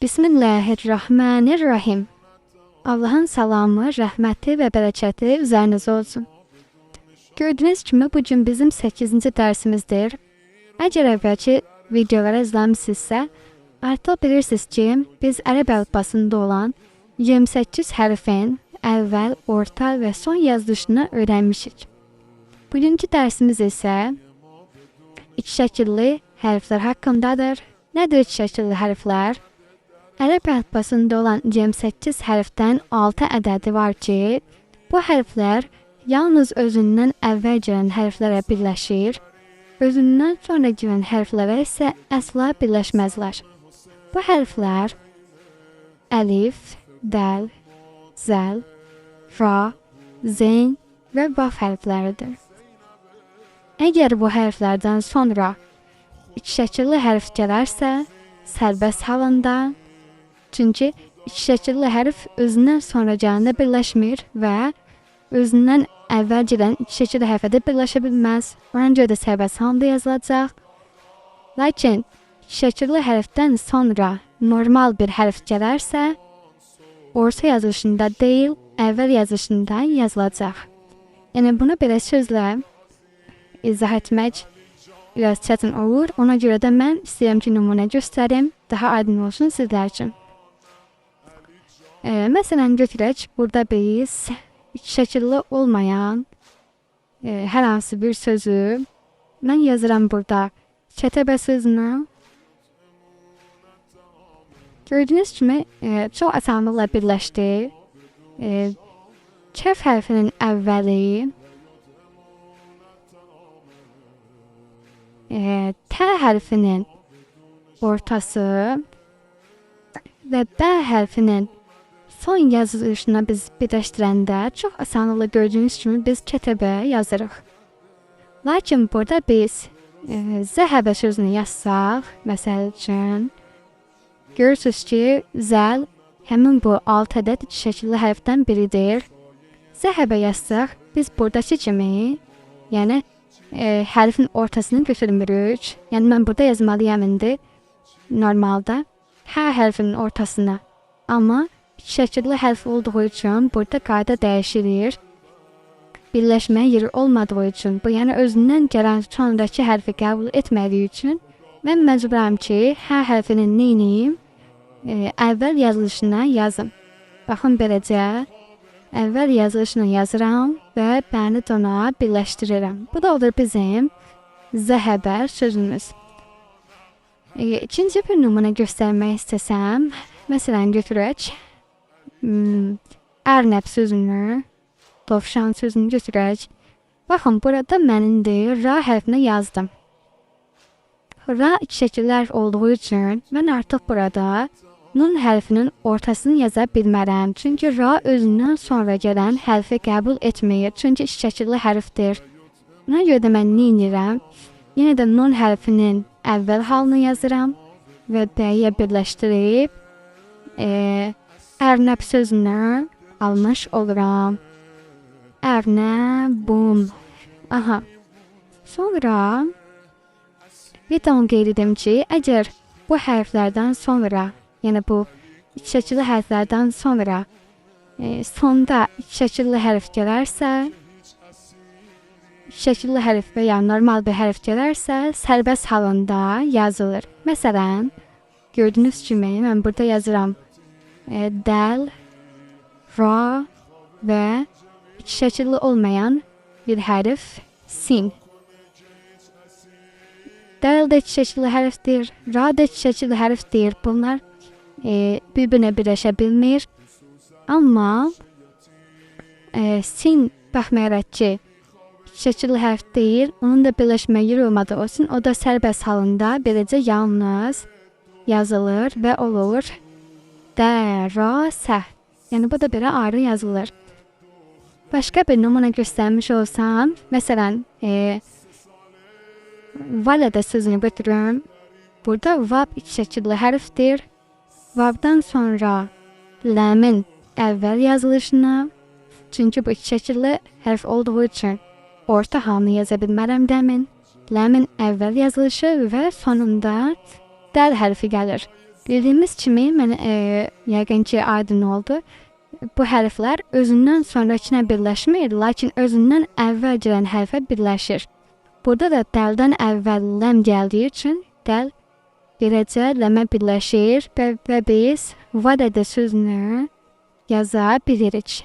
Bismillahirrahmanirrahim. Allah'ın salamı, rəhməti və bərəkəti üzərinizə olsun. Gördüyünüz kimi bugün bizim 8-ci dərsimizdir. Əgər əvvəlki videoları izləmisinizsə, artıq bilirsiniz ki, biz ərəb əlifbasında olan 28 hərfin əvvəl, orta və son yazılışını öyrənmişik. Bugünkü dərsimiz isə iki şəkilli hərflər haqqındadır. Nədir iki şəkilli hərflər? Ərəb əlifbasında olan 28 hərfdən 6 ədədi var ki, bu hərflər yalnız özündən əvvəl gələn hərflərə birləşir, özündən sonra gələn hərflərə isə əsla birləşməzlər. Bu hərflər əlif, dəl, zəl, ra, zeyn və vav hərfləridir. Əgər bu hərflərdən sonra iki şəkilli hərf gələrsə, sərbəst halında, çünki iki şəkilli hərf özündən sonra gələndə birləşmir və özündən əvvəl gələn iki şəkilli hərfə də birləşə bilməz. Ona görə də sərbəst halında yazılacaq. Lakin iki şəkilli hərfdən sonra normal bir hərf gələrsə, orta yazılışında deyil, əvvəl yazılışında yazılacaq. Yəni bunu belə sözlə izah etmək biraz çətin olur. Ona görə də mən istəyirəm ki, nümunə göstərim, daha aydın olsun sizlər üçün. Məsələn, götürək, burada biz iki şəkilli olmayan hər hansı bir sözü mən yazıram burada. Kətəbə sözünü. Gördüyünüz kimi çox asanlıqla birləşdi. Kəf hərfinin əvvəli, T hərfinin ortası və B hərfinin son yazılışına biz birləşdirəndə çox asanlıqla gördüyünüz kimi biz kətəbə yazırıq. Lakin burada biz zəhəbə sözünü yazsaq, məsəl üçün, görürsünüz ki, zəl həmin bu 6 ədəd iki şəkilli hərfdən biridir. Zəhəbə yazsaq, biz buradakı kimi, yəni hərfin ortasını götürmürük. Yəni mən burada yazmalıyam indi normalda H hərfinin ortasına. Amma iki şəkilli hərf olduğu üçün burada qayda dəyişilir. Birləşmə yeri olmadığı üçün, bu yəni özündən gələn sonraki hərfi qəbul etmədiyi üçün mən məcburam ki, H hərfinin neyniyim? Əvvəl yazılışına yazım. Baxın beləcə, əvvəl yazılışını yazıram və bəni ona birləşdirirəm. Bu da olur bizim zəhəbə sözümüz. İkinci bir nümunə göstərmək istəsəm, məsələn götürək, ərnəb sözünü, dovşan sözünü götürək. Baxın, burada mən indi ra hərfini yazdım. Ra iki şəkilli hərf olduğu üçün mən artıq burada nun hərfinin ortasını yaza bilmərəm. Çünki ra özündən sonra gələn hərfi qəbul etməyir. Çünki iki şəkilli hərfdir. Buna görə də mən nə edirəm? Yenə də nun hərfinin əvvəl halını yazıram və B-yə birləşdirib ərnəb sözünü almış oluram. Ərnəbun. Aha. Sonra bir də onu qeyd edim ki, əgər bu hərflərdən sonra, yəni bu iki şəkilli hərflərdən sonra sonda iki şəkilli hərf gələrsə, iki şəkilli hərf və ya normal bir hərf gələrsə, sərbəst halında yazılır. Məsələn, gördüyünüz kimi mən burada yazıram dəl, ra və iki şəkilli olmayan bir hərf sin. Dəl də iki şəkilli hərfdir, ra da iki şəkilli hərfdir. Bunlar bir-birinə birləşə bilmir. Amma sin baxmayaraq ki, iki şəkilli hərf deyil, onun da birləşmə yeri olmadığı üçün o da sərbəst halında beləcə yalnız yazılır və olur dərasə. Yəni bu da belə ayrı yazılır. Başqa bir nümunə göstərmiş olsam, məsələn, vələdə sözünü götürürüm. Burada vav iki şəkilli hərfdir. Vavdan sonra ləmin əvvəl yazılışını, çünki bu iki şəkilli hərf olduğu üçün orta halını yaza bilmərəm dəmin. Ləmin əvvəl yazılışı və sonunda dəl hərfi gəlir. Bildiyimiz kimi, mən yəqin ki, aydın oldu. Bu hərflər özündən sonrakına birləşmir, lakin özündən əvvəl gələn hərfə birləşir. Burada da dəldən əvvəl ləm gəldiyi üçün dəl birəcə ləmə birləşir və biz va dədə sözünü yaza bilirik.